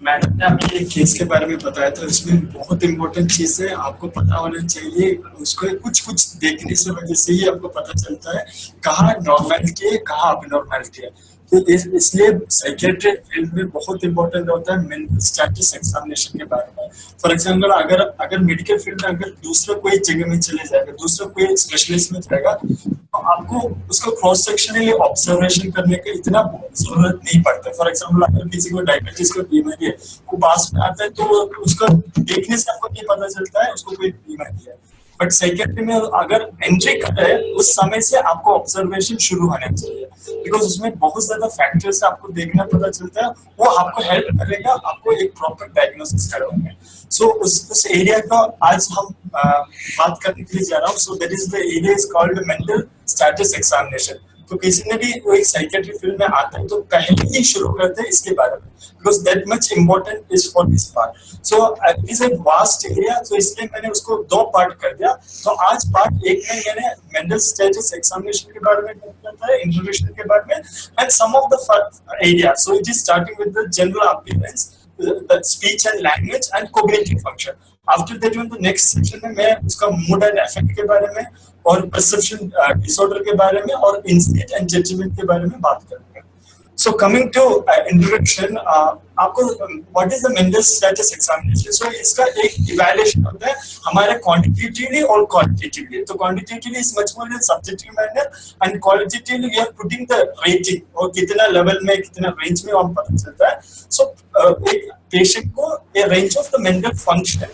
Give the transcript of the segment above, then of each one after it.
Madam ने अभी एक केस के बारे में बताया था, इसमें बहुत इंपॉर्टेंट चीज है, आपको पता होना चाहिए। उसको कुछ कुछ देखने से वजह से ही आपको पता चलता है कहाँ नॉर्मैलिटी है, कहाँ अबनॉर्मैलिटी है। तो इसलिए साइकेट्री फील्ड में बहुत इंपॉर्टेंट होता है मेंटल स्टेटस एग्जामिनेशन के बारे में। फॉर एग्जाम्पल अगर अगर मेडिकल फील्ड में अगर दूसरा कोई जगह में चले जाएगा, दूसरा कोई स्पेशलिस्ट में जाएगा, तो आपको उसका क्रॉस सेक्शनली ऑब्जर्वेशन करने की इतना जरूरत नहीं पड़ता। फॉर एग्जाम्पल अगर किसी को डायबिटीज का बीमारी है, वो पास में आता है तो उसका देखने से आपको नहीं पता चलता है उसको कोई बीमारी है। बट साइकेट्री में अगर एंट्री कर रहे हैं उस समय से आपको ऑब्जर्वेशन शुरू होना चाहिए, बिकॉज उसमें बहुत ज्यादा फैक्टर्स आपको देखना पता चलता है, वो आपको हेल्प करेगा आपको एक प्रॉपर डायग्नोसिस करने में। सो उस एरिया का आज हम बात करने के लिए जा रहा हूँ। So that is the area is called mental status examination. तो किसी ने भी वो एक साइकेट्री फील्ड में आता है तो पहले ही शुरू करते हैं इसके बारे में, because that much important is for this part. So it is a vast area, तो इसलिए मैंने उसको दो पार्ट कर दिया। तो आज पार्ट एक में मैंने मेंटल स्टेटस एग्जामिनेशन के बारे में बताया है, इंट्रोडक्शन के बारे में, and some of the area. So it is starting with the general appearance, the speech and language and cognitive function. After that in the next section में मैं उसका मूड एंड अफेक्ट के बारे में और परसेप्शन डिसऑर्डर के बारे में और इंसाइट एंड जजमेंट के बारे में बात करेंगे। सो कमिंग टू इंट्रोडक्शन, आपको what is the mental status examination. So इसका एक इवैल्यूएशन होता है हमारे क्वांटिटेटिवली और क्वालिटेटिवली। तो quantitatively is much more in subjective manner and qualitatively we are putting the rating, और कितना लेवल में कितना रेंज में हम पता चलता है। सो एक पेशेंट को a range of the mental function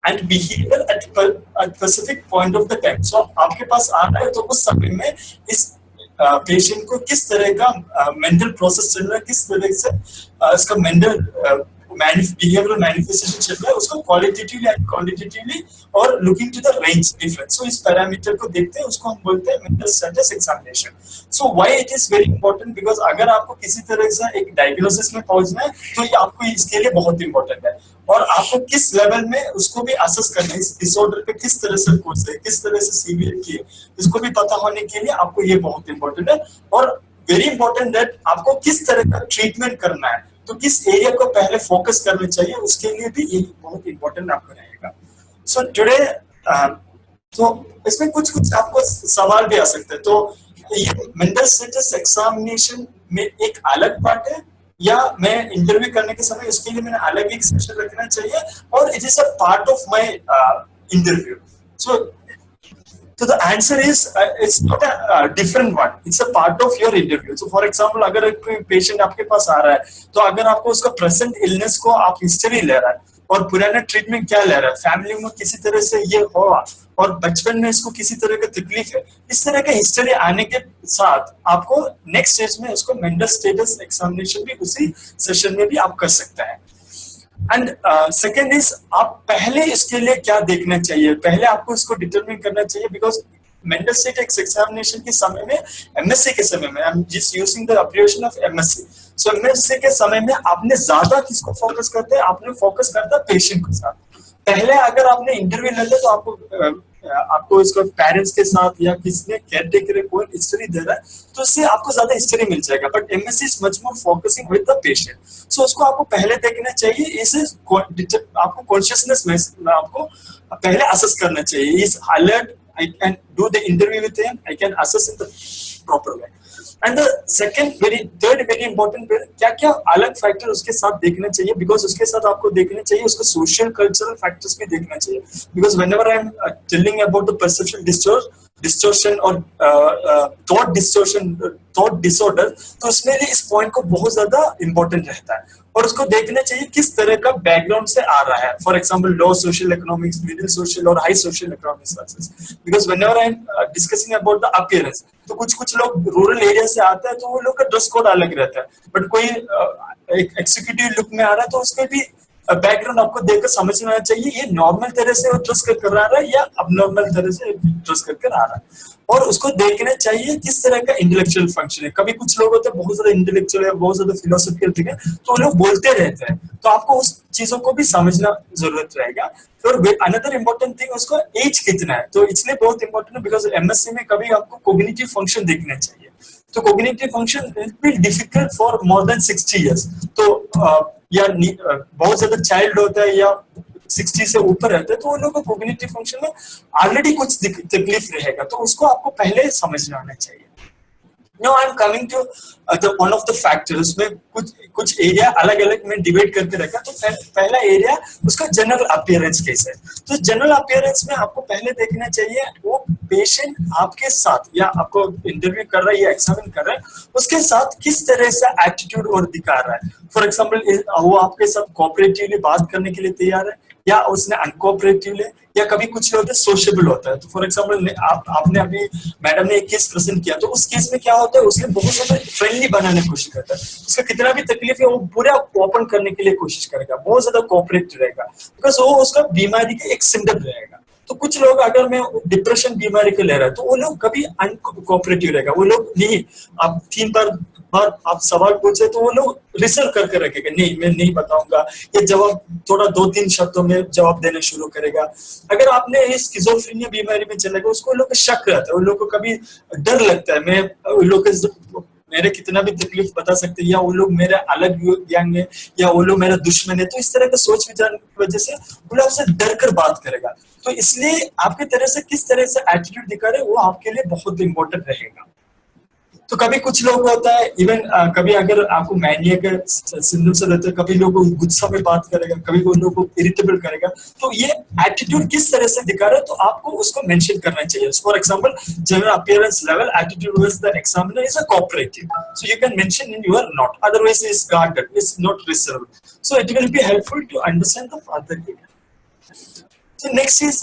and behaviour at specific point of the time. So आपके पास आ रहा है तो उस समय में इस पेशेंट को किस तरह का मेंटल प्रोसेस चल रहा है, किस तरह से इसका मेंटल बिहेवियरल मैनिफेस्टेशन चल रहा है, उसको क्वालिटेटिवली एंड क्वांटिटेटिवली और looking to the range difference. So इस पैरामीटर को देखते हैं, उसको हम बोलते हैं mental status examination. So why it is very important, because अगर आपको किसी तरह से एक डायग्नोसिस में पहुंचना है तो ये आपको इसके लिए बहुत इंपॉर्टेंट है, और आपको किस लेवल में उसको भी असेस करना है, इस डिसऑर्डर पे किस तरह से कोर्स है, किस तरह से सीवियर की है, इसको भी पता होने के लिए आपको ये बहुत इंपॉर्टेंट है। और वेरी इंपॉर्टेंट दैट आपको किस तरह का ट्रीटमेंट करना है, तो किस एरिया को पहले फोकस करना चाहिए, उसके लिए भी ये बहुत इंपॉर्टेंट आपको रहेगा। सो टुडे तो इसमें कुछ कुछ आपको सवाल भी आ सकते हैं। तो ये मेंटल स्टेटस एग्जामिनेशन में एक अलग पार्ट है, या मैं इंटरव्यू करने के समय उसके लिए मैंने अलग एक सेशन रखना चाहिए, और it is a part of my interview. So the answer is it's not a different one, it's a part of your interview. So for example अगर एक पेशेंट आपके पास आ रहा है, तो अगर आपको उसका प्रेजेंट इलनेस को आप हिस्ट्री ले रहा है और पुराना ट्रीटमेंट क्या ले रहा है, फैमिली में किसी तरह से ये हुआ और बचपन में इसको किसी तरह का तकलीफ है, इस तरह का हिस्ट्री आने के साथ आपको नेक्स्ट स्टेज में उसको मेंटल स्टेटस एग्जामिनेशन भी उसी सेशन में भी आप कर सकते हैं। एंड सेकेंड इज आप पहले इसके लिए क्या देखना चाहिए, पहले आपको इसको डिटरमिन करना चाहिए, बिकॉज मेंटल स्टेटस एग्जामिनेशन के समय में, एमएससी के समय में, I am just using the abbreviation of MSc. So MSc के समय में आपने ज्यादा किसको फोकस करते हैं, आपने फोकस करता है पेशेंट के साथ। पहले अगर आपने इंटरव्यू ले लिया तो आपको इसको पेरेंट्स के साथ या किसी केयर टेकर कोई हिस्ट्री दे रहा है तो उससे आपको ज्यादा हिस्ट्री मिल जाएगा, but MSE is much more focusing with the patient. So उसको आपको पहले देखना चाहिए, इसे आपको कॉन्शियसनेस में आपको पहले असेस करना चाहिए। Is alert, I can do the interview with him, I can assess in the proper way. And the third very important क्या क्या अलग फैक्टर उसके साथ देखना चाहिए, बिकॉज उसके साथ आपको देखना चाहिए उसको सोशल कल्चरल फैक्टर्स भी देखना चाहिए, because whenever I am telling about the perception distortion और thought disorder, तो उसमें भी इस पॉइंट को बहुत ज्यादा इंपॉर्टेंट रहता है, और उसको देखना चाहिए किस तरह का बैकग्राउंड से आ रहा है। For example low social economics, middle social और high social economics classes, because whenever I am discussing about the appearance, तो कुछ लोग रूरल एरिया से आते हैं तो वो लोग का ड्रेस कोड अलग रहता है, बट कोई एक एक्सिक्यूटिव लुक में आ रहा है तो उसके भी बैकग्राउंड आपको देखकर समझना चाहिए ये नॉर्मल तरह से ड्रेस कर आ रहा है या अबनॉर्मल तरह से ड्रेस कर आ रहा है, और उसको देखना चाहिए किस तरह का इंटेलेक्चुअल फंक्शन है। कभी कुछ लोग होते हैं बहुत ज्यादा इंटेलेक्चुअल है, बहुत ज्यादा फिलोसफिकल ठीक है, तो वो लोग बोलते रहते हैं, तो आपको उस चीजों को भी समझना जरूरत रहेगा। और अनदर इम्पोर्टेंट थिंग उसको एज कितना है, तो इसलिए बहुत इंपॉर्टेंट है, बिकॉज एमएससी में कभी आपको कॉग्निटिव फंक्शन देखना चाहिए। तो cognitive function will difficult for more than 60 years. तो या बहुत ज्यादा चाइल्ड होता है या 60 से ऊपर रहता है तो वो लोग को कोग्निटिव फंक्शन में ऑलरेडी कुछ तकलीफ रहेगा, तो उसको आपको पहले समझना आना चाहिए। Now I'm coming to the one of the factors में कुछ एरिया अलग अलग में डिवाइड करके रखा। तो पहला एरिया उसका जनरल अपीयरेंस कैसे है। तो जनरल अपीयरेंस में आपको पहले देखना चाहिए वो पेशेंट आपके साथ या आपको इंटरव्यू कर रहा है या एग्जामिन कर रहा है उसके साथ किस तरह से एटीट्यूड और दिखा रहा है। फॉर एग्जाम्पल वो आपके साथ कोऑपरेटिवली बात करने के लिए तैयार है या उसने अनकोऑपरेटिव है या कभी कुछ होता है सोशेबल होता है। तो फॉर एग्जांपल आपने अभी मैडम ने एक केस प्रेजेंट किया तो उस केस में क्या होता है उसने बहुत ज्यादा फ्रेंडली बनाने की कोशिश करता है, उसका कितना भी तकलीफ है वो पूरा ओपन करने के लिए कोशिश करेगा, बहुत ज्यादा कोऑपरेटिव रहेगा बिकॉज वो उसका बीमारी का एक सिम्टम रहेगा। तो कुछ लोग अगर मैं डिप्रेशन बीमारी को ले रहा है तो वो लोग कभी अनकोऑपरेटिव रहेगा, वो लोग नहीं, आप 3 बार आप सवाल पूछे तो वो लोग रिसर्च करके रखेगा, नहीं मैं नहीं बताऊंगा, ये जवाब थोड़ा 2-3 शब्दों में जवाब देना शुरू करेगा। अगर आपने इस स्किज़ोफ्रेनिया बीमारी में चलेगा उसको लोग शक रहता है, वो लोग को कभी डर लगता है मैं लोग मेरे कितना भी तकलीफ बता सकते हैं या वो लोग मेरे अलग गैंग है या वो लोग मेरा दुश्मन है। तो इस तरह का सोच विचार की वजह से वो लोग आपसे डर कर बात करेगा। तो इसलिए आपके तरह से किस तरह से एटीट्यूड दिखा रहे वो आपके लिए बहुत इंपॉर्टेंट रहेगा। तो कभी कुछ लोग होता है इवन कभी अगर आपको मैनिया के सिंड्रोम से रहते हैं, कभी लोग गुस्सा में बात करेगा, कभी कोई लोग को इरिटेबल करेगा। तो ये एटीट्यूड किस तरह से दिखा रहा है तो आपको उसको मेंशन करना चाहिए। For example general appearance level attitude towards the examiner is a cooperative, so you can mention in your note, otherwise is guarded, is not reserved, so it will be helpful to understand the further area. So next is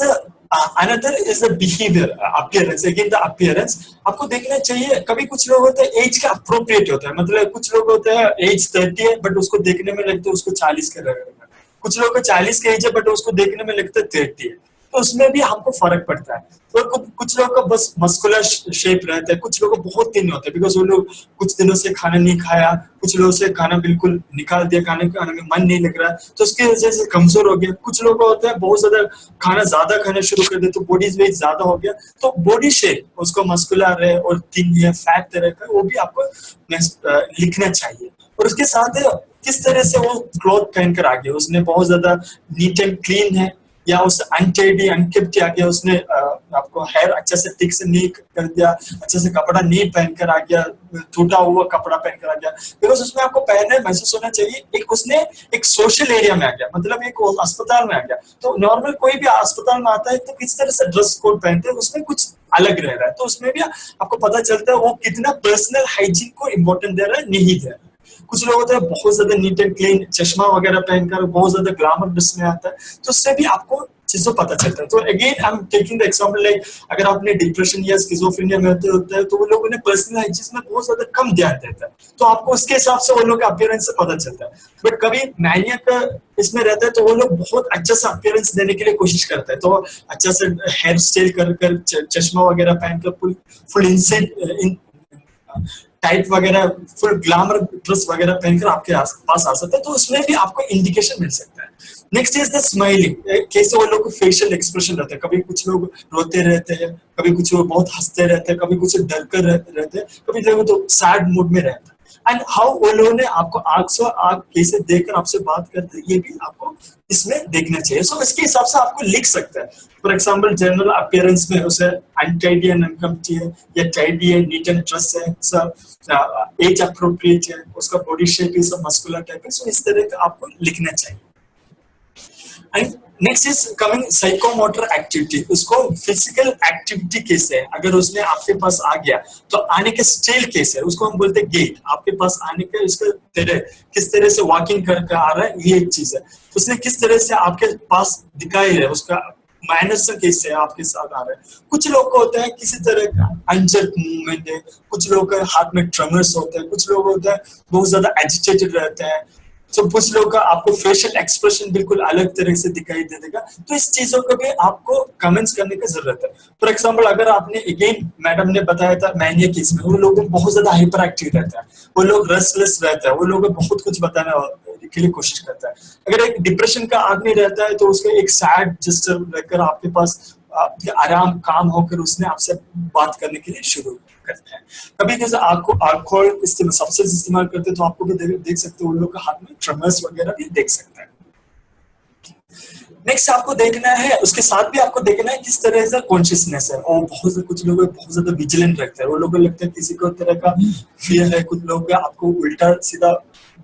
another is the behavior appearance, again the appearance आपको देखना चाहिए। कभी कुछ लोग होते हैं as का appropriate होता है, मतलब कुछ लोग होते हैं एज 30 है बट उसको देखने में लगता है उसको 40 का रहेगा, कुछ लोग को 40 का एज है बट उसको देखने में लगता है 30 है, तो उसमें भी हमको फर्क पड़ता है। तो कुछ लोग का बस मस्कुलर शेप रहता है, कुछ लोग को बहुत दिन होता है बिकॉज वो लोग कुछ दिनों से खाना नहीं खाया, कुछ लोगों से खाना बिल्कुल निकाल दिया, खाने में मन नहीं लग रहा है तो उसकी वजह से कमजोर हो गया। कुछ लोग होता है बहुत ज्यादा खाना ज्यादा खाना शुरू कर दे तो बॉडी वेट ज्यादा हो गया, तो बॉडी शेप उसको मस्कुलर है और थिन है फैट तरह का वो भी आपको लिखना चाहिए। और उसके साथ किस तरह से वो क्लॉथ पहनकर आ गया, उसने बहुत ज्यादा नीट एंड क्लीन है या उस अनटाइडी अनकेप्ट आ गया, उसने आपको हेयर अच्छे से ठीक से नहीं कर दिया, अच्छे से कपड़ा नहीं पहनकर आ गया, टूटा हुआ कपड़ा पहनकर आ गया, बिकॉज उसमें आपको पहनने महसूस होना चाहिए एक उसने एक सोशल एरिया में आ गया, मतलब एक अस्पताल में आ गया। तो नॉर्मल कोई भी अस्पताल में आता है तो किस तरह से ड्रेस कोड पहनते हैं उसमें कुछ अलग रह रहा है, तो उसमें भी आपको पता चलता है वो कितना पर्सनल हाइजीन को इम्पोर्टेंट दे रहा है नहीं दे रहा है। कुछ लोग होते हैं बहुत ज्यादा नीट एंड क्लीन चश्मा वगैरह पहनकर बहुत ज्यादा ग्लैमर ड्रेस में आता है, तो उससे भी आपको चीजों पता चलता है। तो again I am taking the example like अगर आपने डिप्रेशन या स्किज़ोफ्रेनिया में होता है तो वो लोग उन्हें पर्सनल हाइजीन में बहुत ज्यादा कम ध्यान देता है, तो आपको उसके हिसाब से वो लोग का अपीयरेंस से पता चलता है। बट कभी मैनिया का इसमें रहता है तो वो लोग बहुत अच्छा सा अपीयरेंस देने के लिए कोशिश करता है, तो अच्छा से हेयर स्टाइल कर चश्मा वगैरह पहनकर फुल इंसेंट टाइट वगैरह फुल ग्लैमर ड्रेस वगैरह पहनकर आपके पास आ सकता है, तो उसमें भी आपको इंडिकेशन मिल सकता है। नेक्स्ट इज द स्माइलिंग, कैसे वो लोग फेशियल एक्सप्रेशन रहता है, कभी कुछ लोग रोते रहते हैं, कभी कुछ लोग बहुत हंसते रहते हैं, कभी कुछ डर कर रहते हैं, कभी लोग तो सैड मूड में रहता है। एंड हाउ वो लोगों ने आपको आंख से आंख कैसे देखकर आपसे बात करते हैं ये भी आपको इसमें देखना चाहिए। सो इसके हिसाब से आपको लिख सकते हैं। फॉर एग्जांपल जनरल अपीयरेंस में उसे अनटाइडी एंड अनकम्प्टी है या टाइडी है, नीट एंड ड्रेस है, सब एज अप्रोप्रिएट है, उसका body shape is muscular type है, सो इस तरह का आपको लिखना चाहिए। And next is coming psychomotor activity, उसको फिजिकल एक्टिविटी कैसे है, अगर उसने आपके पास आ गया तो आने के स्टाइल कैसे है, उसको हम बोलते हैं गेट, आपके पास आने का इसका तरह किस तरह से वॉकिंग करके आ रहा है, ये एक चीज है। उसने किस तरह से आपके पास दिखाई है, उसका मैनर्स कैसे आपके साथ आ रहा है। कुछ लोग को होता है किसी तरह का अनजर्क मूवमेंट है, कुछ लोग के हाथ में ट्रेमर्स होते हैं, कुछ लोग होता है बहुत ज्यादा एजिटेटेड रहते हैं, तो कुछ लोग का आपको फेशियल एक्सप्रेशन बिल्कुल अलग तरह से दिखाई दे देगा। तो इस चीजों को भी आपको कमेंट्स करने की जरूरत है। फॉर एग्जांपल अगर आपने अगेन मैडम ने बताया था मैनिया केस में वो लोग बहुत ज्यादा हाइपर एक्टिव रहता है, वो लोग रेस्टलेस रहता है, वो लोग बहुत कुछ बताने के लिए कोशिश करता है। अगर एक डिप्रेशन का आदमी रहता है तो उसका एक सैड जेस्चर लेकर आपके पास आराम काम होकर उसने आपसे बात करने के लिए शुरू करते हैं। कभी जैसे आंखों सब्सटेंस इस्तेमाल करते हैं तो आपको भी देख सकते हो उन लोग के हाथ में ट्रेमर्स वगैरह भी देख सकते हैं। नेक्स्ट आपको देखना है, उसके साथ भी आपको देखना है किस तरह से कॉन्शियसनेस है। और कुछ लोग बहुत ज्यादा विजिलेंट रखते हैं, वो लोगों को लगता है किसी को तरह का फियर है, कुछ लोग आपको उल्टा सीधा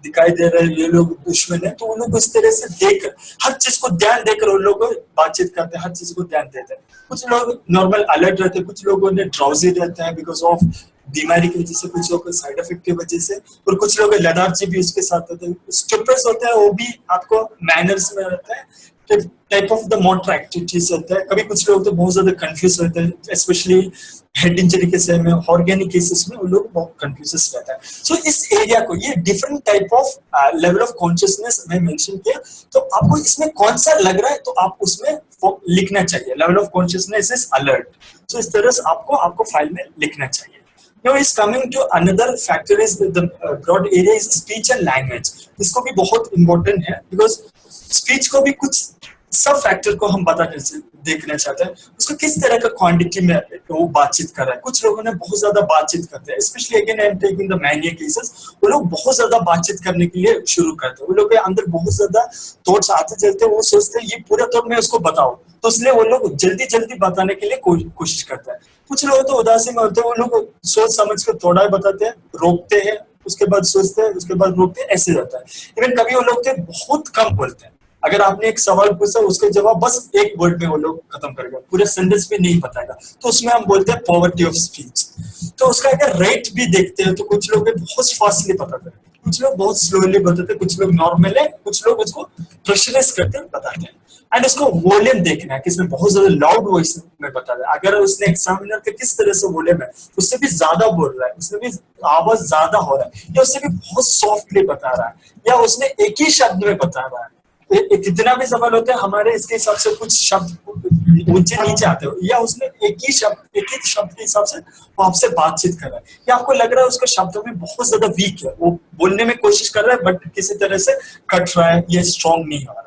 दिखाई दे रहे हैं, ये लोग दुश्मन है, तो उन लोग इस तरह से देख हर चीज को ध्यान देकर उन लोग बातचीत करते हैं, हर चीज को ध्यान देते हैं। कुछ लोग नॉर्मल अलर्ट रहते हैं, कुछ लोगों ने ड्राउजी रहते हैं बिकॉज ऑफ बीमारी की वजह से, कुछ लोग साइड इफेक्ट की वजह से, और कुछ लोग लेथार्जी भी उसके साथ होते हैं। स्टुपिड होता है वो भी आपको मैनर्स में रहता है, type of the motor activities होता है। कभी कुछ लोग तो बहुत ज्यादा कंफ्यूज होते हैं, स्पेशली हेड इंजरी केस में, ऑर्गेनिक केसेस में वो लोग बहुत कंफ्यूज रहता है। सो इस एरिया को, ये different type of level of consciousness मैं मेंशन किया, तो आपको इसमें कौन सा लग रहा है तो आप उसमें लिखना चाहिए। Level of consciousness is alert, so इस तरह से आपको फाइल में लिखना चाहिए। Now is coming to another factor is the broad area is speech and language. इसको भी बहुत important है because speech को भी कुछ सब फैक्टर को हम देखना चाहते हैं, उसको किस तरह का क्वांटिटी में वो बातचीत कर रहा है। कुछ लोगों ने बहुत ज्यादा बातचीत करते हैं, specially again I am taking the mania cases, वो लोग बहुत ज्यादा बातचीत करने के लिए शुरू करते हैं, वो लोग के अंदर बहुत ज्यादा थॉट्स आते चलते हैं, वो सोचते हैं ये पूरा थॉट मैं उसको बताऊं, तो इसलिए वो लोग जल्दी जल्दी बताने के लिए कोशिश करते हैं। कुछ लोग तो उदासीन होते हैं, वो लोग सोच समझ कर थोड़ा ही बताते हैं, रोकते हैं, उसके बाद सोचते हैं, उसके बाद रोकते हैं, ऐसे रहता है। इवन कभी वो लोग बहुत कम बोलते हैं, अगर आपने एक सवाल पूछा उसके जवाब बस एक वर्ड में वो लोग खत्म करेगा, पूरे सेंटेंस में नहीं बताएगा, तो उसमें हम बोलते हैं पॉवर्टी ऑफ स्पीच। तो उसका अगर रेट भी देखते हैं तो कुछ लोग बहुत फास्टली बताते हैं, कुछ लोग बहुत स्लोली बताते हैं, कुछ लोग नॉर्मल है, कुछ लोग उसको प्रेशराइज करके बताते हैं। एंड उसको वॉल्यूम देखना है, किसमें बहुत ज्यादा लाउड वॉइस में बता रहा है, अगर उसने एग्जामिनर के किस तरह से वॉल्यूम है, उससे भी ज्यादा बोल रहा है, उससे भी आवाज ज्यादा हो रहा है, या उससे भी बहुत सॉफ्टली बता रहा है, या उसने एक ही शब्द में बता रहा है। कितना भी सवाल होता है हमारे, इसके हिसाब से कुछ शब्द ऊंचे नीचे आते हो, या उसने एक ही शब्द के हिसाब से वो आपसे बातचीत कर रहा है, या आपको लग रहा है उसका शब्दों में बहुत ज्यादा वीक है, वो बोलने में कोशिश कर रहा है बट किसी तरह से कट रहा है, ये स्ट्रॉन्ग नहीं हो रहा है।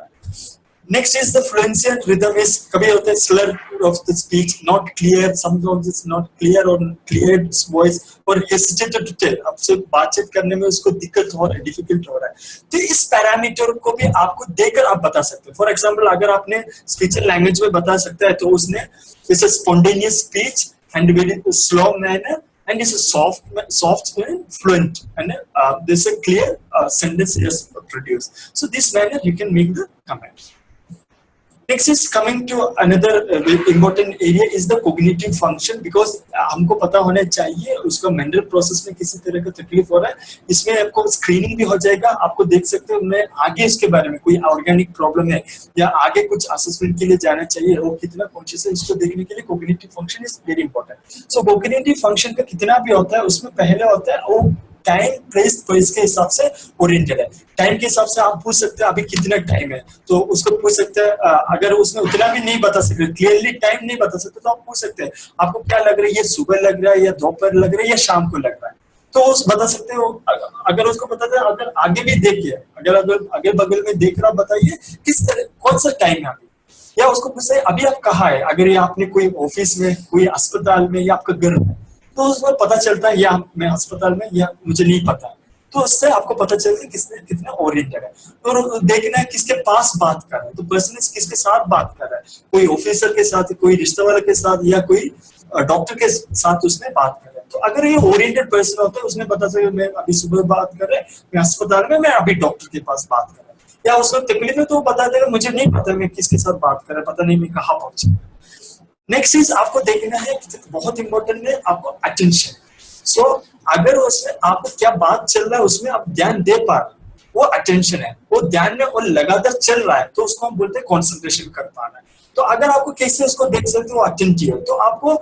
Next is the fluency and rhythm is, कभी होता है slur of the speech, not clear, sometimes it's not clear or clear voice or hesitated to tell, आपसे बातचीत करने में उसको दिक्कत हो रहा है, डिफिकल्ट हो रहा है, तो इस पैरामीटर को भी आपको देकर आप बता सकते हैं। फॉर एग्जांपल अगर आपने स्पीच एंड लैंग्वेज में बता सकता है तो उसने it's a spontaneous speech and very slow manner and it's a soft and fluent, and there's a clear sentence is produced. So this manner you can make the comment. Next is coming to another important area is the cognitive function, because हमको पता होना चाहिए उसका mental process में किसी तरह का तकलीफ हो रहा है। इसमें आपको स्क्रीनिंग भी हो जाएगा, आपको देख सकते हो मैं आगे इसके बारे में कोई ऑर्गेनिक प्रॉब्लम है या आगे कुछ असेसमेंट के लिए जाना चाहिए, वो कितना कॉन्शियस है इसको देखने के लिए cognitive function is very important. So cognitive function का कितना भी होता है, उसमें पहले होता है वो टाइम प्लेस प्लेस के हिसाब से ओरिएंटेड है। टाइम के हिसाब से आप पूछ सकते हैं अभी कितना टाइम है, तो उसको पूछ सकते हैं। अगर उसमें उतना भी नहीं बता सकते, क्लियरली टाइम नहीं बता सकते, तो आप पूछ सकते हैं आपको क्या लग रहा है, ये सुबह लग रहा है या दोपहर लग रहा है या शाम को लग रहा है, तो उस बता सकते हो। अगर उसको बताते हैं अगर आगे भी देखिए, अगर अगल बगल में देख रहा बताइए किस तरह कौन सा टाइम है अभी, या उसको पूछते अभी आप कहाँ है, अगर ये आपने कोई ऑफिस में, कोई अस्पताल में या आपका घर में, तो उसमें पता चलता है या मैं अस्पताल में या मुझे नहीं पता, तो उससे आपको पता चलता है किसने कितना ओरिएंटेड है। तो देखना है किसके पास बात कर रहा है, तो पर्सन किसके साथ बात कर रहा है, कोई ऑफिसर के साथ, कोई रिश्ते वाले के साथ या कोई डॉक्टर के साथ उसने बात कर रहा है। तो अगर ये ओरिएंटेड पर्सन होता है उसने पता चले मैं अभी सुबह बात कर रहा है, मैं अस्पताल में, मैं अभी डॉक्टर के पास बात कर रहा है, या उसको तकलीफ है तो बता देगा मुझे नहीं पता मैं किसके साथ बात कर रहा है, पता नहीं मैं कहाँ पहुंचा। नेक्स्ट चीज आपको देखना है, बहुत इंपॉर्टेंट है आपको अटेंशन। सो अगर उसमें आपको क्या बात चल रहा है उसमें आप ध्यान दे पा रहे, वो अटेंशन है, वो ध्यान में और लगातार चल रहा है, तो उसको हम बोलते हैं कंसंट्रेशन कर पाना है। तो अगर आपको कैसे उसको देख सकते हो अटेंटिव है, तो आपको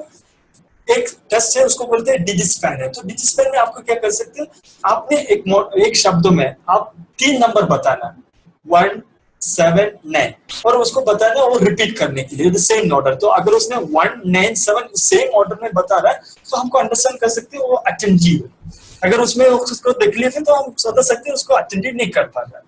एक टेस्ट है उसको बोलते हैं डिजिस्पैन है। तो डिजिस्पैन में आपको क्या कर सकते हैं, आपने एक शब्दों में आप 3 नंबर बताना, 1 7 9, और उसको बताना वो रिपीट करने के लिए सेम ऑर्डर। तो अगर उसने 1 9 7 सेम ऑर्डर में बता रहा है तो हमको अंडरस्टैंड कर सकते हैं वो अटेंटिव है। अगर उसमें उसको तकलीफ है तो हम समझ सकते हैं उसको अटेंटिव नहीं कर पा रहा है।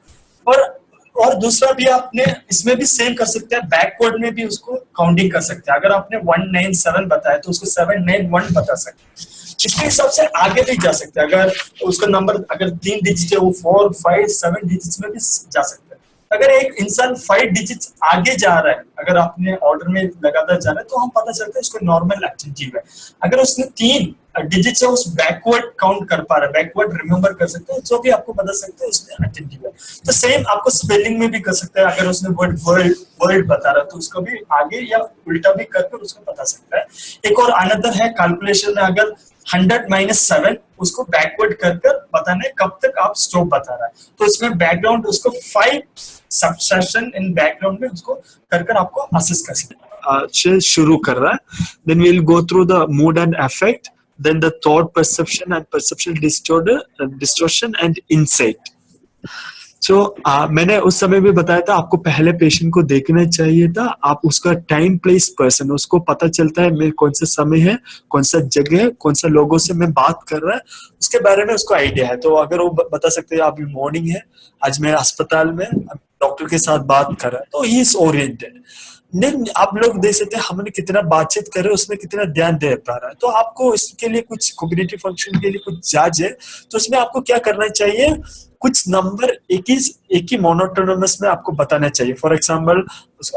और दूसरा भी आपने इसमें भी सेम कर सकते हैं, बैकवर्ड में भी उसको काउंटिंग कर सकते हैं। अगर आपने 1 9 7 बताया तो उसको 7 9 1 बता सकते हैं। इसके हिसाब से आगे भी जा सकते हैं। अगर उसका नंबर अगर 3 डिजिट है वो 4, 5, 7 डिजिट्स में भी जा सकता है। अगर एक इंसान 5 डिजिट्स आगे जा रहा है, अगर आपने ऑर्डर में लगातार जा रहा है, तो हम पता चलता है उसको नॉर्मल अटेंटिव है। अगर उसने 3 डिजिट से उस बैकवर्ड काउंट कर पा रहा है, बैकवर्ड रिमेम्बर कर सकते हैं, जो भी आपको बता सकते हैं उसमें अटेंटिव है। तो सेम आपको स्पेलिंग में भी कर सकते हैं। अगर उसने वर्ड वर्ल्ड वर्ल्ड बता रहा है तो उसको भी आगे या उल्टा भी करके उसको बता सकता है। एक और अनदर है कैलकुलेशन में, अगर 100 - 7 उसको बैकवर्ड कर बताना है कब तक आप स्टॉप बता रहा है, तो इसमें बैकग्राउंड उसको 5 सबसेशन इन बैकग्राउंड में उसको कर आपको असेस कर सकते हैं। शुरू कर रहा है, then we will go through the mood and affect, then the thought perception and perceptual distortion and insight. So मैंने उस समय भी बताया था आपको पहले पेशेंट को देखना चाहिए था, आप उसका टाइम प्लेस पर्सन, उसको पता चलता है मैं कौन सा समय है, कौन सा जगह है, कौन सा लोगों से मैं बात कर रहा है, उसके बारे में उसको आइडिया है। तो अगर वो बता सकते हैं अभी मॉर्निंग है, आज मैं अस्पताल में डॉक्टर के साथ बात कर रहा है, तो ही इज ओरिएंटेड। नहीं, आप लोग देख सकते हैं हमने कितना बातचीत कर रहे हैं, उसमें कितना ध्यान दे पा रहा है। तो आपको इसके लिए कुछ कॉग्निटिव फंक्शन के लिए कुछ जांच है, तो उसमें आपको क्या करना चाहिए, कुछ नंबर एक ही मोनोटोनमस में आपको बताना चाहिए। फॉर एग्जाम्पल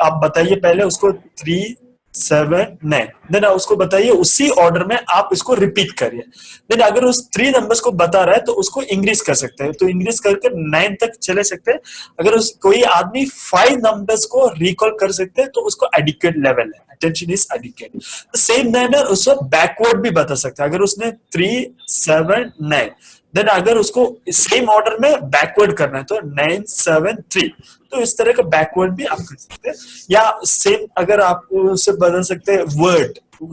आप बताइए पहले उसको 3, 7, 9, देन उसको बताइए उसी ऑर्डर में आप इसको रिपीट करिए। देन अगर उस 3 नंबर्स को बता रहा है तो उसको इंक्रीज कर सकते हैं, तो इंक्रीज करके 9 तक चले सकते हैं। अगर कोई आदमी 5 नंबर्स को रिकॉल कर सकते हैं तो उसको एडिक्वेट लेवल है, attention is adequate. Same manner उसको बैकवर्ड भी बता सकते हैं। अगर उसने 3, 7, 9, देन अगर उसको सेम ऑर्डर में बैकवर्ड करना है तो 9, 7, 3, तो इस तरह का बैकवर्ड भी आप कर सकते हैं। या सेम अगर आप उससे बदल सकते हैं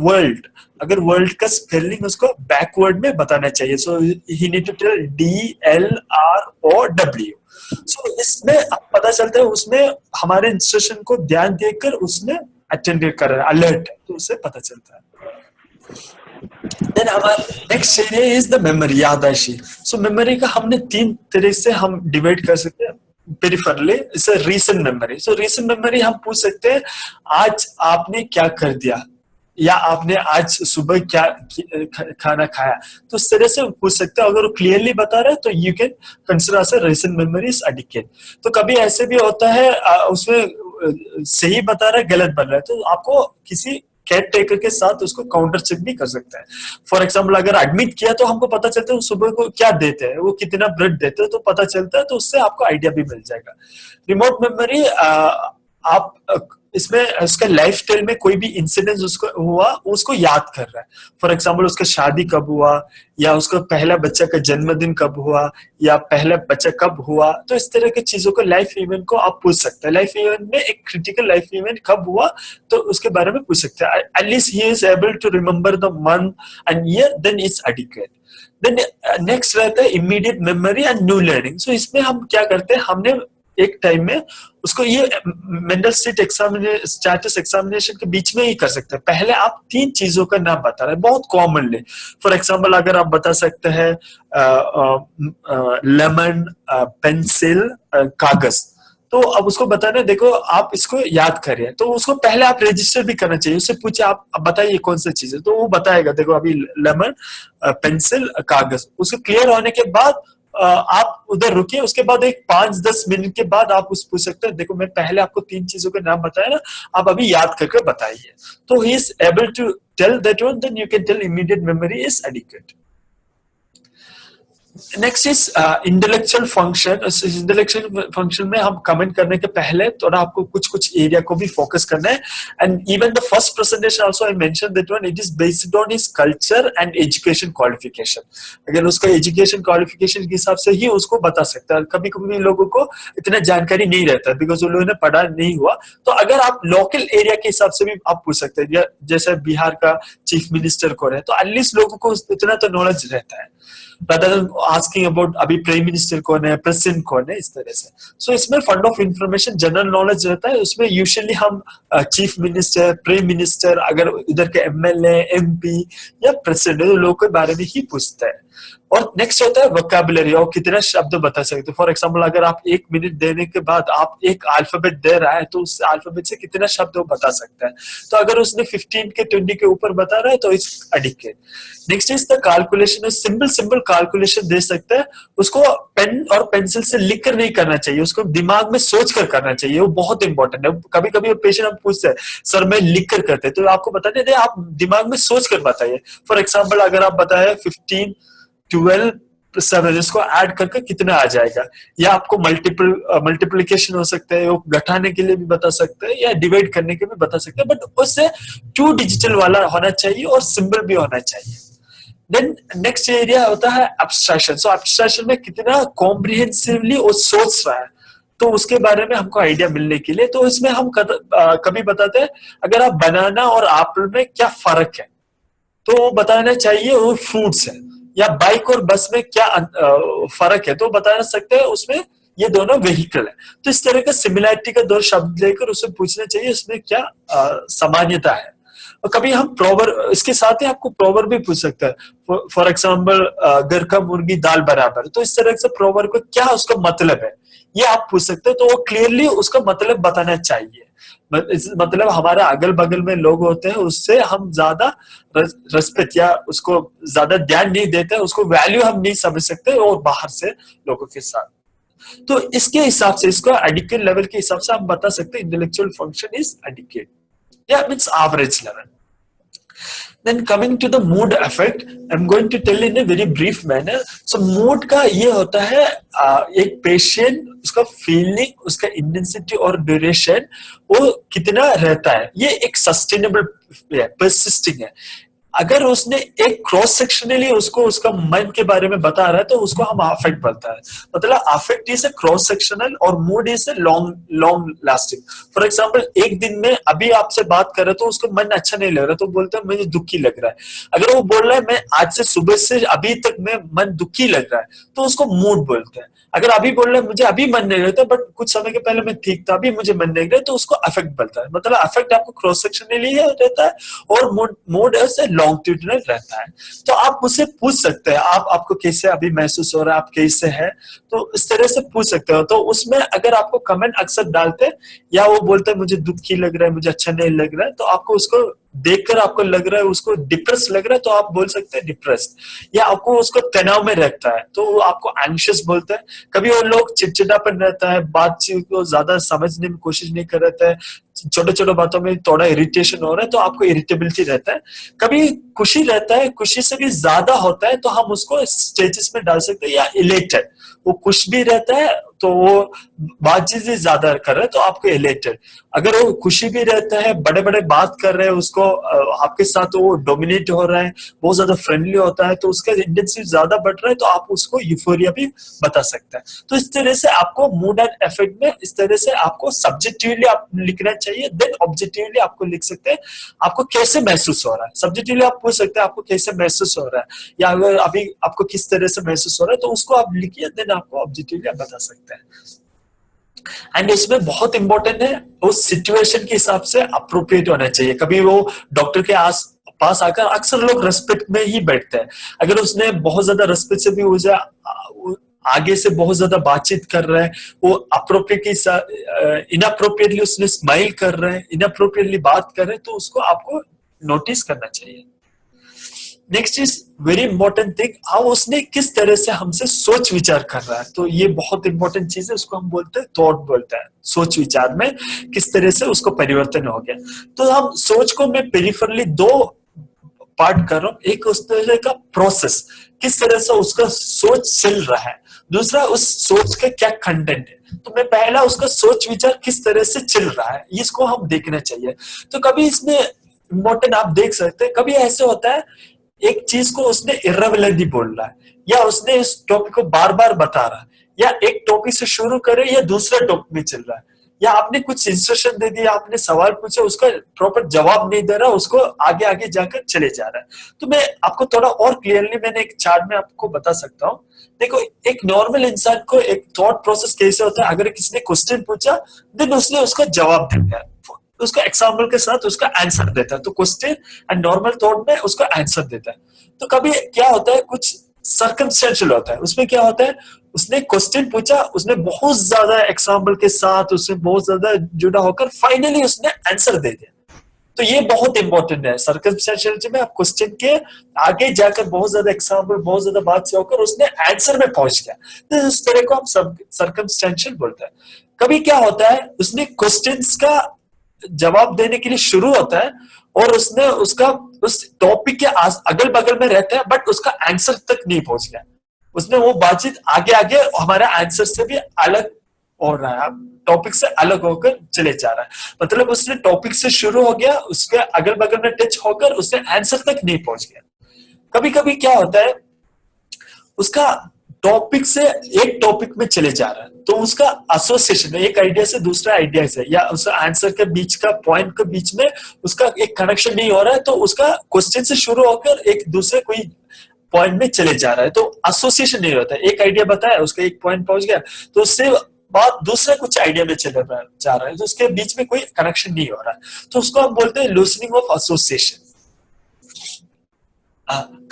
वर्ल्ड, अगर वर्ल्ड का स्पेलिंग उसको बैकवर्ड में बताना चाहिए। सो ही नीड टू टेल DLROW। सो इसमें आप पता चलता है उसमें हमारे इंस्ट्रक्शन को ध्यान देकर उसने अटेंड कर रहा है, अलर्ट है, तो उससे पता चलता है। Then हमारा next area is the memory, याददाश्त। सो मेमोरी का हमने 3 तरह से हम डिवाइड कर सकते हैं। Peripherally it's a recent memory. So recent memory हम पूछ सकते हैं आज आपने क्या कर दिया, या आपने आज सुबह क्या खाना खाया, तो इस तरह से पूछ सकते हैं। अगर वो क्लियरली बता रहा है तो you can consider as recent memory is adequate. तो कभी ऐसे भी होता है उसमें सही बता रहा है गलत बन रहा है, तो आपको किसी केयर टेकर के साथ उसको काउंटर चेक भी कर सकता है। फॉर एग्जाम्पल अगर एडमिट किया तो हमको पता चलता है सुबह को क्या देते हैं, वो कितना ब्लड देते हैं, तो पता चलता है, तो उससे आपको आइडिया भी मिल जाएगा। रिमोट मेमोरी आप इसमें उसका लाइफ स्टाइल में कोई भी इंसिडेंट उसको हुआ उसको याद कर रहा है। फॉर एग्जाम्पल उसका शादी कब हुआ, या उसका पहला बच्चा का जन्मदिन कब हुआ, या पहला बच्चा कब हुआ, तो इस तरह की चीजों को लाइफ इवेंट को आप पूछ सकते हैं। लाइफ इवेंट में एक क्रिटिकल लाइफ इवेंट कब हुआ तो उसके बारे में पूछ सकते हैं। At least he is able to remember the month and year, then it's adequate. Then next रहता है immediate memory and new learning. So इसमें हम क्या करते हैं, हमने एक टाइम में उसको ये मेंटल स्टेटस एग्जामिनेशन के बीच में ही कर सकते हैं। पहले आप 3 चीजों का नाम बता रहे हैं बहुत कॉमनली। फॉर एग्जांपल अगर आप बता सकते हैं लेमन, पेंसिल, कागज, तो अब उसको बताना, देखो आप इसको याद करिए, तो उसको पहले आप रजिस्टर भी करना चाहिए। उससे पूछे आप बताइए कौन सी चीज है, तो वो बताएगा देखो अभी लेमन, पेंसिल, कागज। उसको क्लियर होने के बाद आप उधर रुकिए, उसके बाद एक 5-10 मिनट के बाद आप उस पूछ सकते हैं देखो मैं पहले आपको 3 चीजों के नाम बताया ना, आप अभी याद करके बताइए। तो he is able to tell that one, then you can tell immediate memory is adequate. Next is intellectual function. Intellectual function में हम कमेंट करने के पहले थोड़ा आपको कुछ एरिया को भी फोकस करना है। And even the first presentation also I mention that one, it is based on his culture and education qualification. अगर उसका एजुकेशन क्वालिफिकेशन के हिसाब से ही उसको बता सकता है। कभी कभी लोगों को इतना जानकारी नहीं रहता बिकॉज उन लोगों ने पढ़ा नहीं हुआ, तो अगर आप लोकल एरिया के हिसाब से भी आप पूछ सकते हैं। जैसे बिहार का चीफ मिनिस्टर कौन है, तो एटलीस्ट लोगों को इतना तो नॉलेज रहता है, rather than asking about अभी प्राइम मिनिस्टर कौन है, प्रेसिडेंट कौन है, इस तरह से। सो इसमें fund of information general knowledge रहता है। उसमें यूजुअली हम चीफ मिनिस्टर, प्राइम मिनिस्टर, अगर इधर के एमएलए, एमपी या प्रेसिडेंट लोगों के बारे में ही पूछते हैं। और नेक्स्ट होता है वोकैबुलरी, और कितना शब्द बता सकते हो। फॉर एग्जाम्पल अगर आप 1 मिनट देने के बाद आप एक अल्फाबेट दे रहा है तो उस अल्फाबेट से कितना शब्द वो बता सकता है। तो अगर उसने 15 के 20 के ऊपर बता रहा है तो it's adequate. Next is the calculation, simple simple calculation दे सकता है, उसको पेन और पेंसिल से लिख कर नहीं करना चाहिए, उसको दिमाग में सोच कर करना चाहिए, वो बहुत इंपॉर्टेंट है। कभी कभी पेशेंट हम पूछते हैं सर मैं लिख कर करते, तो आपको बताने दे आप दिमाग में सोच कर बताइए। फॉर एग्जाम्पल अगर आप बताए 15 12 7 इसको ऐड करके कितना आ जाएगा, या आपको मल्टीप्लिकेशन हो सकता है, वो घटाने के लिए भी बता सकते हैं या डिवाइड करने के भी बता सकते हैं, बट उससे 2 डिजिटल वाला होना चाहिए और सिंबल भी होना चाहिए। देन नेक्स्ट एरिया होता है एब्स्ट्रैक्शन। सो एब्स्ट्रैक्शन में कितना कॉम्प्रिहेंसिवली वो सोच रहा है, तो उसके बारे में हमको आइडिया मिलने के लिए, तो इसमें हम कभी बताते हैं अगर आप बनाना और एप्पल में क्या फर्क है, तो वो बताना चाहिए वो फ्रूट्स है, या बाइक और बस में क्या फर्क है, तो बता सकते हैं उसमें ये दोनों व्हीकल है। तो इस तरह का सिमिलैरिटी का 2 शब्द लेकर उससे पूछना चाहिए इसमें क्या सामान्यता है। और कभी हम प्रोवर, इसके साथ ही आपको प्रोवर भी पूछ सकता है। फॉर एग्जाम्पल घर का मुर्गी दाल बराबर, तो इस तरह से प्रोवर को क्या उसका मतलब है ये आप पूछ सकते हो, तो वो क्लियरली उसका मतलब बताना चाहिए। मतलब हमारे अगल बगल में लोग होते हैं उससे हम ज्यादा रेस्पेक्ट या उसको ज्यादा ध्यान नहीं देते, उसको वैल्यू हम नहीं समझ सकते, और बाहर से लोगों के साथ। तो इसके हिसाब से इसको एडिक्वेट लेवल के हिसाब से हम बता सकते हैं इंटेलेक्चुअल फंक्शन इज एडिक्वेट, या means average level. Then coming to the mood effect, I'm going to tell in a very brief manner. So mood का ये होता है एक पेशेंट उसका फीलिंग, उसका इंटेंसिटी और ड्यूरेशन वो कितना रहता है, ये एक सस्टेनेबल परसिस्टिंग है। अगर उसने एक क्रॉस सेक्शनली उसको उसका मन के बारे में बता रहा है तो उसको हम अफेक्ट बोलता है। मतलब affect is a cross sectional और mood is a long lasting. For example एक दिन में अभी आपसे बात कर रहे तो उसको मन अच्छा नहीं लग रहा तो बोलते हैं मुझे दुखी लग रहा है। अगर वो बोल रहा है मैं आज से सुबह से अभी तक में मन दुखी लग रहा है तो उसको मूड बोलते हैं। अगर अभी बोल रहे मुझे अभी मन नहीं रहता बट कुछ समय के पहले मैं ठीक था अभी मुझे मन नहीं रहा तो उसको अफेक्ट बोलता है। मतलब अफेक्ट आपको क्रॉस सेक्शनली रहता है और मूड ऐसे लॉन्गिट्यूडिनल रहता है। तो आप मुझसे पूछ सकते हैं आपको कैसे अभी महसूस हो रहा है, आप कैसे है, तो इस तरह से पूछ सकते हो। तो उसमें अगर आपको कमेंट अक्सर डालते या वो बोलते हैं मुझे दुखी लग रहा है, मुझे अच्छा नहीं लग रहा है, तो आपको उसको देखकर आपको लग रहा है उसको डिप्रेस लग रहा है तो आप बोल सकते हैं डिप्रेस्ड। या आपको उसको तनाव में रहता है तो आपको एंग्शियस बोलते हैं। कभी वो लोग चिड़चिड़ापन रहता है, बातचीत को ज्यादा समझने में कोशिश नहीं कर रहे थे, छोटे छोटे बातों में थोड़ा इरिटेशन हो रहा है तो आपको इरिटेबिलिटी रहता है। कभी खुशी रहता है, खुशी से भी ज्यादा होता है तो हम उसको स्टेजेस में डाल सकते हैं। या इलेटेड, वो खुश भी रहता है तो वो बातचीत भी ज्यादा कर रहे हैं तो आपको इलेटेड। अगर वो खुशी भी रहता है, बड़े बड़े बात कर रहे हैं, उसको आपके साथ वो डोमिनेट हो रहा है, बहुत ज्यादा फ्रेंडली होता है तो उसका इंटेंसिटी ज्यादा बढ़ रहा है तो आप उसको यूफोरिया भी बता सकते हैं। तो इस तरह से आपको मूड एंड इफेक्ट में इस तरह से आपको सब्जेक्टिवली आप लिखना चाहिए, देन ऑब्जेक्टिवली आपको लिख सकते हैं आपको कैसे महसूस हो रहा है। सब्जेक्टिवली आप पूछ सकते हैं आपको कैसे महसूस हो रहा है या अगर अभी आपको किस तरह से महसूस हो रहा है तो उसको आप लिखिए, देन आपको ऑब्जेक्टिवली आप बता सकते हैं। एंड इसमें बहुत इंपॉर्टेंट है उस सिचुएशन के हिसाब से अप्रोप्रिएट होना चाहिए। कभी वो डॉक्टर के पास आकर अक्सर लोग रेस्पेक्ट में ही बैठते हैं, अगर उसने बहुत ज्यादा रेस्पेक्ट से भी हो जाए आगे से बहुत ज्यादा बातचीत कर रहा है, वो इनअप्रोप्रिएटली उसने स्माइल कर रहे हैं, इनअप्रोप्रिएटली बात कर रहे हैं तो उसको आपको नोटिस करना चाहिए। Next is very important thing, हाँ उसने किस तरह से हमसे सोच विचार कर रहा है। तो ये बहुत इंपॉर्टेंट चीज है, उसको हम बोलते हैं थॉट बोलते हैं। सोच विचार में किस तरह से उसको परिवर्तन हो गया। तो हम सोच को मैं पेरिफेरली 2 पार्ट कर रहा हूँ, एक उस तरह का प्रोसेस किस तरह से उसका सोच चल रहा है, दूसरा उस सोच का क्या कंटेंट है। तो मैं पहला उसका सोच विचार किस तरह से चल रहा है इसको हम देखना चाहिए। तो कभी इसमें इम्पोर्टेंट आप देख सकते हैं, कभी ऐसे होता है एक चीज को उसने इर्रेलेवेंटली बोल रहा है या उसने इस टॉपिक को बार बार बता रहा है, या एक टॉपिक से शुरू करे या दूसरे टॉपिक में चल रहा है, या आपने कुछ इंस्ट्रक्शन दे दिया, आपने सवाल पूछा, उसका प्रॉपर जवाब नहीं दे रहा, उसको आगे आगे जाकर चले जा रहा है। तो मैं आपको थोड़ा और क्लियरली मैंने एक चार्ट में आपको बता सकता हूँ। देखो एक नॉर्मल इंसान को एक थॉट प्रोसेस कैसे होता है, अगर किसी ने क्वेश्चन पूछा देन उसने उसका जवाब दे दिया, उसका एग्जाम्पल के साथ उसका आंसर देता है। तो क्वेश्चन एंड नॉर्मल थॉट में उसका आंसर देता है। तो कभी क्या होता है कुछ सर्कमस्टेंशियल होता है। उसमें क्या होता है, उसने क्वेश्चन पूछा, उसने बहुत ज्यादा एग्जाम्पल के साथ उससे बहुत ज्यादा जुड़ा होकर फाइनली उसने आंसर दे दिया। तो ये बहुत इंपॉर्टेंट है। सर्कमस्टेंशियल में आप क्वेश्चन के आगे जाकर बहुत ज्यादा एग्जाम्पल, बहुत ज्यादा बात से होकर उसने आंसर में पहुंच गया, तो इस तरह को हम सर्कमस्टेंशियल बोलते हैं। कभी क्या होता है, उसने क्वेश्चंस का जवाब देने के लिए शुरू होता है और उसने उसका उस टॉपिक के अगल बगल में रहता है, बट उसका आंसर तक नहीं पहुंच गया। उसने वो बातचीत आगे आगे हमारे आंसर से भी अलग हो रहा है, टॉपिक से अलग होकर चले जा रहा है। मतलब उसने टॉपिक से शुरू हो गया, उसके अगल बगल में टच होकर उसने आंसर तक नहीं पहुंच गया। कभी कभी क्या होता है, उसका टॉपिक से एक टॉपिक में चले जा रहा है, तो उसका एसोसिएशन एक आइडिया से दूसरा आइडिया से या उस आंसर के बीच का पॉइंट के बीच में उसका एक कनेक्शन नहीं हो रहा है, तो उसका क्वेश्चन से शुरू होकर एक दूसरे कोई पॉइंट में चले जा रहा है, तो एसोसिएशन नहीं होता। एक आइडिया बताया, उसका एक पॉइंट पहुंच गया, तो उससे बात दूसरे कुछ आइडिया में चले जा रहा है, तो उसके बीच में कोई कनेक्शन नहीं हो रहा है, तो उसको हम बोलते हैं लूसनिंग ऑफ एसोसिएशन।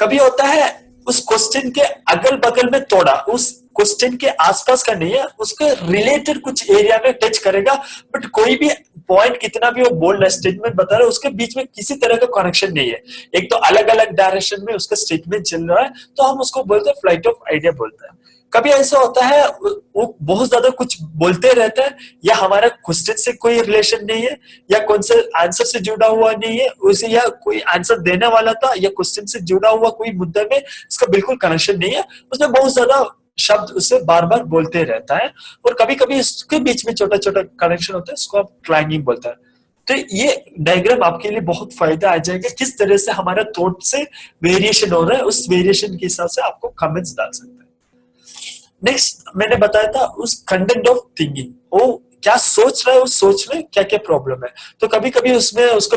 कभी होता है उस क्वेश्चन के अगल बगल में तोड़ा, उस क्वेश्चन के आसपास का नहीं है, उसके रिलेटेड कुछ एरिया में टच करेगा, बट कोई भी पॉइंट कितना भी वो बोल रहा है, स्टेटमेंट बता रहा है, उसके बीच में किसी तरह का कनेक्शन नहीं है, एक तो अलग अलग डायरेक्शन में उसका स्टेटमेंट चल रहा है, तो हम उसको बोलते हैं फ्लाइट ऑफ आइडिया बोलते हैं। कभी ऐसा होता है वो बहुत ज्यादा कुछ बोलते रहता है, या हमारा क्वेश्चन से कोई रिलेशन नहीं है, या कौन से आंसर से जुड़ा हुआ नहीं है उसे, या कोई आंसर देने वाला था या क्वेश्चन से जुड़ा हुआ कोई मुद्दा में इसका बिल्कुल कनेक्शन नहीं है, उसमें बहुत ज्यादा शब्द उससे बार बार बोलते रहता है, और कभी कभी इसके बीच में छोटा छोटा कनेक्शन होता है, इसको आप क्लैंगिंग बोलते हैं। तो ये डायग्राम आपके लिए बहुत फायदा आ जाएगा, किस तरह से हमारा थॉट से वेरिएशन हो रहा है, उस वेरिएशन के हिसाब से आपको कमेंट्स डाल सकते हैं। नेक्स्ट मैंने बताया था उस कंटेंट ऑफ थिंकिंग, वो क्या सोच रहा है, उस सोच में क्या क्या प्रॉब्लम है। तो कभी कभी उसमें उसको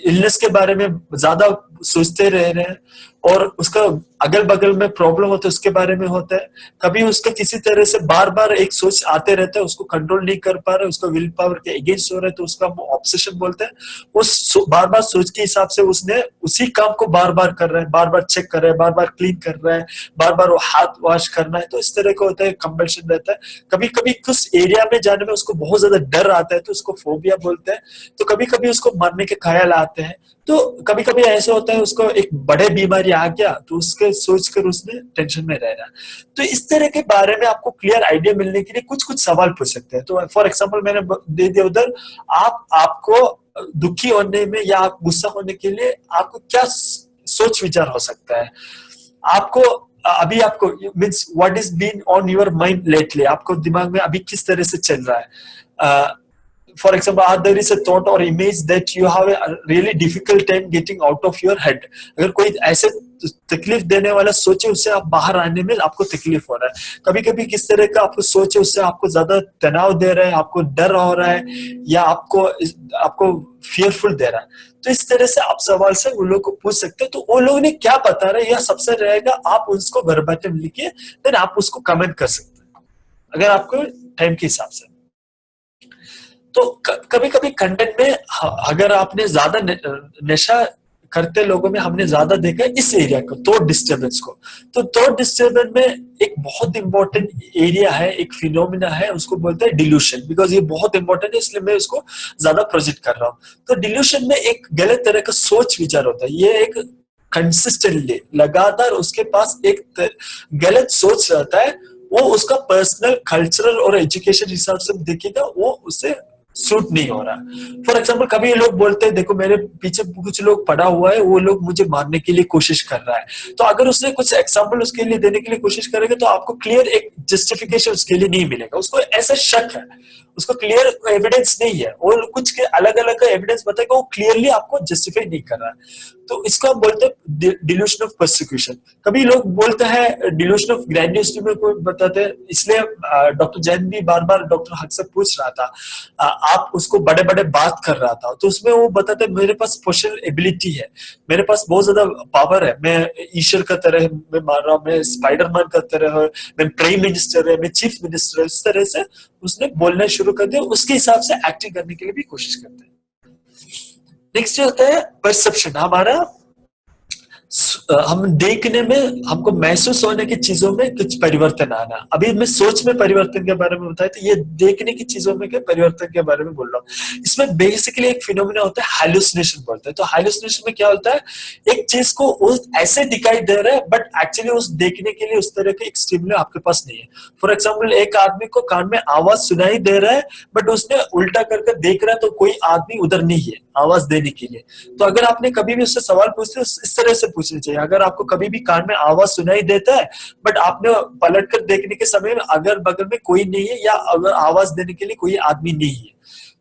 इलनेस के बारे में ज्यादा सोचते रह रहे हैं, और उसका अगल बगल में प्रॉब्लम होता है उसके बारे में होता है। कभी उसका किसी तरह से बार बार एक सोच आते रहता है, उसको कंट्रोल नहीं कर पा रहे, उसका विल पावर के अगेंस्ट हो रहा है, तो उसका ऑब्सेशन बोलते हैं। वो बार बार सोच के हिसाब से उसने उसी काम को बार बार कर रहा है, बार बार चेक कर रहा है, बार बार क्लीन कर रहा है, बार बार वो हाथ वॉश करना है, तो इस तरह का होता है, कंपल्शन रहता है। कभी कभी कुछ एरिया में जाने में उसको बहुत ज्यादा डर आता है, तो उसको फोबिया बोलते हैं। तो कभी कभी उसको मरने के ख्याल आते हैं, तो कभी कभी ऐसा होता है उसको एक बड़े बीमारी आ गया, तो उसके सोचकर उसने टेंशन में रह रहा। तो इस तरह के बारे में आपको क्लियर आइडिया मिलने के लिए कुछ कुछ सवाल पूछ सकते हैं। तो फॉर एग्जांपल मैंने दे दिया उधर, आपको दुखी होने में या गुस्सा होने के लिए आपको क्या सोच विचार हो सकता है, आपको अभी आपको means what is been on your mind lately, आपको दिमाग में अभी किस तरह से चल रहा है। For example, there is a thought or image that you have a really difficult time getting out of your head. अगर कोई ऐसे तकलीफ देने वाला सोचे, उससे आप बाहर आने में आपको तकलीफ हो रहा है। कभी कभी किस तरह का आपको सोचे, उससे आपको ज्यादा तनाव दे रहा है, आपको डर हो रहा है, या आपको फियरफुल दे रहा है। तो इस तरह से आप सवाल से उन लोग को पूछ सकते हैं। तो वो लोग ने क्या बता रहे हैं, यह सबसे रहेगा, आप उसको वर्बैटिम लिखिए, देन आप उसको कमेंट कर सकते हैं अगर आपको टाइम के हिसाब से। तो कभी कभी कंटेंट में अगर आपने ज्यादा नशा करते लोगों में हमने ज्यादा देखा है इस एरिया को, थॉट डिस्टर्बेंस को। तो थॉट डिस्टर्बेंस में एक बहुत इंपॉर्टेंट एरिया है, एक फिनोमिना है, उसको बोलते हैं डिल्यूशन। बिकॉज ये बहुत इंपॉर्टेंट है, इसलिए मैं उसको ज्यादा प्रोजेक्ट कर रहा हूँ। तो डिल्यूशन में एक गलत तरह का सोच विचार होता है, ये एक कंसिस्टेंटली लगातार उसके पास एक गलत सोच रहता है, वो उसका पर्सनल कल्चरल और एजुकेशन हिसाब से देखेगा, वो उससे सूट नहीं हो रहा। फॉर एग्जाम्पल कभी लोग बोलते हैं, देखो मेरे पीछे कुछ लोग पड़ा हुआ है, वो लोग मुझे मारने के लिए कोशिश कर रहा है। तो अगर उसने कुछ एग्जाम्पल उसके लिए देने के लिए कोशिश करेगा, तो आपको क्लियर एक जस्टिफिकेशन उसके लिए नहीं मिलेगा। उसको ऐसा शक है, उसको क्लियर एविडेंस नहीं है, और कुछ के अलग अलग का एविडेंस बताएगा, वो क्लियरली आपको जस्टिफाई नहीं कर रहा है। तो इसको हम बोलते हैं डिल्यूशन ऑफ परसिक्यूशन। कभी लोग बोलते हैं डिल्यूशन ऑफ ग्रैंडियोसिटी में कोई बताते हैं, इसलिए डॉक्टर जैन भी बार बार डॉक्टर हक से पूछ रहा था, आप उसको बड़े बड़े बात कर रहा था, तो उसमें वो बताते मेरे पास स्पेशल एबिलिटी है, मेरे पास बहुत ज्यादा पावर है, मैं ईश्वर का तरह मैं मान रहा हूँ, मैं स्पाइडरमैन का तरह है, मैं प्राइम मिनिस्टर है, मैं चीफ मिनिस्टर है। इस तरह से उसने बोलना शुरू कर दिया, उसके हिसाब से एक्टिंग करने के लिए भी कोशिश करते हैं। नेक्स्ट होता है परसेप्शन। हमारा हम देखने में, हमको महसूस होने की चीजों में कुछ परिवर्तन आना। अभी मैं सोच में परिवर्तन के बारे में बताया, तो ये देखने की चीजों में के परिवर्तन के बारे में बोल रहा हूँ। इसमें बेसिकली एक फिनोमिना होता है हाइलुसिनेशन बोलते हैं। तो हाइलुसिनेशन में क्या होता है, एक चीज को उस ऐसे दिखाई दे रहा है बट एक्चुअली उस देखने के लिए उस तरह के स्टिमुलस आपके पास नहीं है। फॉर एग्जाम्पल, एक आदमी को कान में आवाज सुनाई दे रहा है बट उसने उल्टा करके देख रहा है, तो कोई आदमी उधर नहीं है आवाज देने के लिए। तो अगर आपने कभी भी उससे सवाल पूछते हो, इस तरह से पूछना चाहिए। अगर आपको कभी भी कान में आवाज सुनाई देता है बट आपने पलट कर देखने के समय में अगर बगल में कोई नहीं है या अगर आवाज देने के लिए कोई आदमी नहीं है,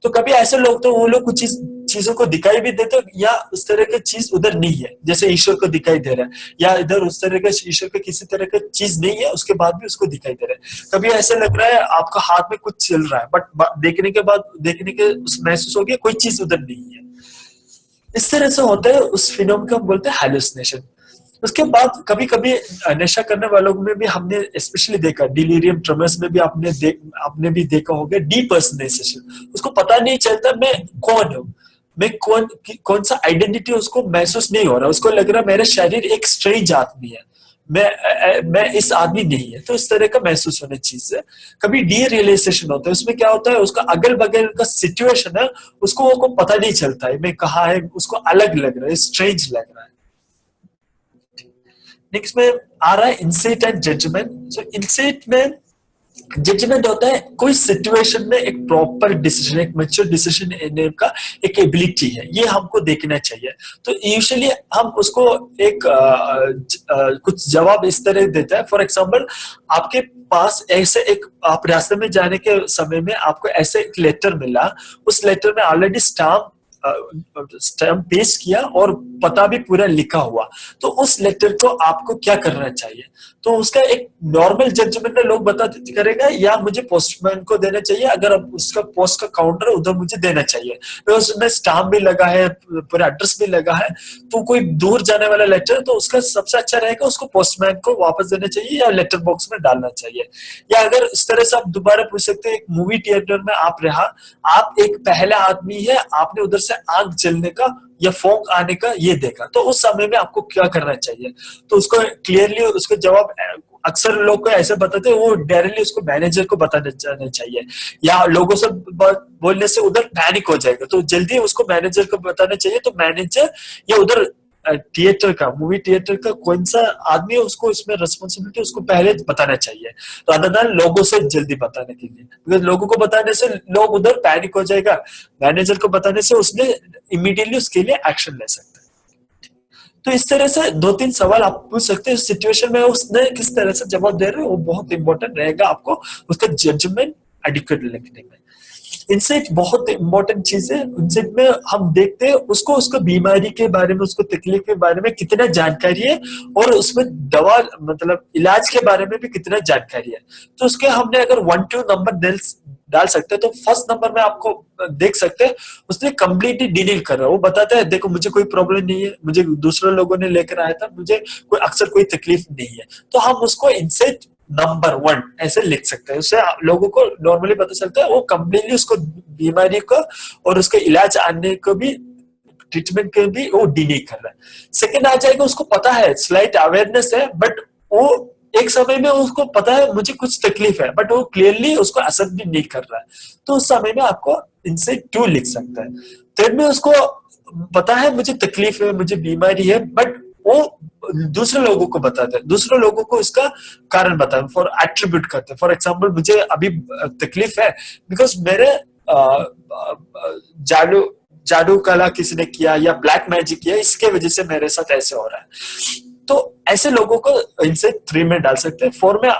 तो कभी ऐसे लोग, तो वो लोग कुछ चीजों को दिखाई भी देते या उस तरह की चीज उधर नहीं है, जैसे ईश्वर को दिखाई दे रहा है या इधर उस तरह के ईश्वर के किसी तरह की चीज नहीं है, उसके बाद भी उसको दिखाई दे रहा है। कभी ऐसा लग रहा है आपका हाथ में कुछ चल रहा है बट देखने के बाद देखने के महसूस हो गया कोई चीज उधर नहीं है। इस तरह से होता है, उस फिनोमेनन को हम बोलते हैं हाइलुसिनेशन। उसके बाद कभी कभी नशा करने वालों में भी हमने स्पेशली देखा, डिलीरियम ट्रेमर्स में भी आपने भी देखा होगा डीपर्सनलाइजेशन। उसको पता नहीं चलता मैं कौन हूँ, मैं कौन सा आइडेंटिटी उसको महसूस नहीं हो रहा, उसको लग रहा मेरा शरीर एक स्ट्रेंज आदमी है, मैं इस आदमी नहीं है। तो इस तरह का महसूस होने चीज है। कभी डी रियलाइजेशन होता है, उसमें क्या होता है, उसका अगल बगल का सिचुएशन है उसको पता नहीं चलता है मैं कहा है, उसको अलग लग रहा है, स्ट्रेंज लग रहा है। नेक्स्ट में आ रहा है इंसाइट एंड जजमेंट। सो इंसाइट में जजमेंट होता है कोई सिचुएशन में एक प्रॉपर डिसीजन, एक मैच्योर डिसीजन लेने का एक एबिलिटी है, ये हमको देखना चाहिए। तो यूजुअली हम उसको एक कुछ जवाब इस तरह देता है। फॉर एग्जांपल, आपके पास ऐसे एक, आप रास्ते में जाने के समय में आपको ऐसे एक लेटर मिला, उस लेटर में ऑलरेडी स्टाम्प पेश किया और पता भी पूरा लिखा हुआ, तो उस लेटर को आपको क्या करना चाहिए? तो उसका एक नॉर्मल जजमेंट में लोग बता करेगा या मुझे पोस्टमैन को देना चाहिए, अगर अब उसका पोस्ट का काउंटर उधर मुझे देना चाहिए, तो उसमें स्टाम्प भी लगा है, पूरा एड्रेस भी लगा है, तो कोई दूर जाने वाला लेटर तो उसका सबसे अच्छा रहेगा उसको पोस्टमैन को वापस देना चाहिए या लेटर बॉक्स में डालना चाहिए। या अगर इस तरह से आप दोबारा पूछ सकते हैं, एक मूवी थिएटर में आप रहा, आप एक पहला आदमी है, आपने उधर से आग जलने का या फोक आने का ये देखा, तो उस समय में आपको क्या करना चाहिए? तो उसको क्लियरली उसको जवाब, अक्सर लोग को ऐसे बताते हैं, वो डायरेक्टली उसको मैनेजर को बताना चाहिए, या लोगों से बोलने से उधर पैनिक हो जाएगा, तो जल्दी उसको मैनेजर को बताना चाहिए। तो मैनेजर या उधर थिएटर का, मूवी थिएटर का कौन सा आदमी है, उसको इसमें रिस्पॉन्सिबिलिटी उसको पहले बताना चाहिए, तो अदर लोगों से जल्दी बताने के लिए, बिकॉज लोगों को बताने से लोग उधर पैनिक हो जाएगा, मैनेजर को बताने से उसने इमीडिएटली उसके लिए एक्शन ले सकता है। तो इस तरह से 2-3 सवाल आप पूछ सकते हैं, उस सिचुएशन में उसने किस तरह से जवाब दे रहे हो, वो बहुत इंपॉर्टेंट रहेगा आपको उसका जजमेंट एडिक्वेट लिखने में। इंसाइट बहुत इंपॉर्टेंट चीज है। इंसाइट में हम देखते हैं उसको बीमारी के बारे में, उसको तकलीफ के बारे में कितना जानकारी है, और उसमें दवा मतलब इलाज के बारे में भी कितना जानकारी है। तो उसके हमने अगर 1-2 नंबर डाल सकते हैं, तो फर्स्ट नंबर में आपको देख सकते हैं उसने कंप्लीटली डिनील कर रहा है, वो बताता है देखो मुझे कोई प्रॉब्लम नहीं है, मुझे दूसरे लोगों ने लेकर आया था, मुझे अक्सर कोई तकलीफ नहीं है। तो हम उसको इंसाइट नंबर 1 ऐसे लिख सकते हैं, उससे लोगों को नॉर्मली पता चलता है वो कंप्लीटली उसको बीमारी को और उसके इलाज आने को भी, ट्रीटमेंट के भी वो डिने कर रहा है। सेकंड आ जाएगा, उसको पता है, स्लाइट अवेयरनेस है, बट वो एक समय में उसको पता है मुझे कुछ तकलीफ है, बट वो क्लियरली उसको असर भी नहीं कर रहा है, तो उस समय में आपको इनसे 2 लिख सकता है। थर्ड में उसको पता है मुझे तकलीफ है, मुझे बीमारी है, बट वो दूसरे लोगों को बताते हैं, दूसरे लोगों को इसका कारण बताते हैं, फॉर एट्रीब्यूट करते हैं। फॉर एग्जांपल, मुझे अभी तकलीफ है बिकॉज मेरे जादू जादू कला किसी ने किया या ब्लैक मैजिक किया, इसके वजह से मेरे साथ ऐसे हो रहा है। तो ऐसे लोगों को इनसे 3 में डाल सकते हैं। 4 में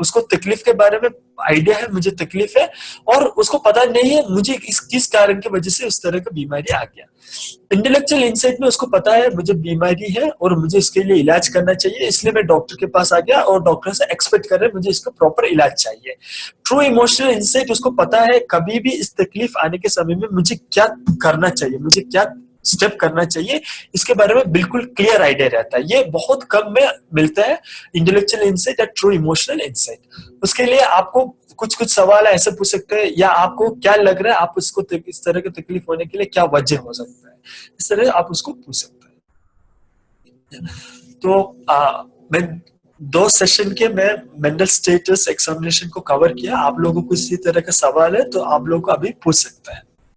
उसको तकलीफ के बारे में आइडिया है, मुझे तकलीफ है और उसको पता नहीं है मुझे किस कारण की वजह से उस तरह का बीमारी आ गया। इंटेलेक्चुअल इंसाइट में उसको पता है मुझे बीमारी है और मुझे इसके लिए इलाज करना चाहिए, इसलिए मैं डॉक्टर के पास आ गया और डॉक्टर से एक्सपेक्ट कर रहे हैं मुझे इसका प्रॉपर इलाज चाहिए। ट्रू इमोशनल इंसाइट, उसको पता है कभी भी इस तकलीफ आने के समय में मुझे क्या करना चाहिए, मुझे क्या स्टेप करना चाहिए, इसके बारे में बिल्कुल क्लियर आइडिया रहता है। ये बहुत कम में मिलता है, इंटेलेक्चुअल इंसाइट या ट्रू इमोशनल इंसाइट। उसके लिए आपको कुछ सवाल ऐसे पूछ सकते हैं, या आपको क्या लग रहा है, आप उसको इस तरह की तकलीफ होने के लिए क्या वजह हो सकता है, इस तरह आप उसको पूछ सकते हैं। तो मैं 2 सेशन के मैं मेंटल स्टेटस एग्जामिनेशन को कवर किया। आप लोगों को इसी तरह का सवाल है तो आप लोगों को अभी पूछ सकते हैं।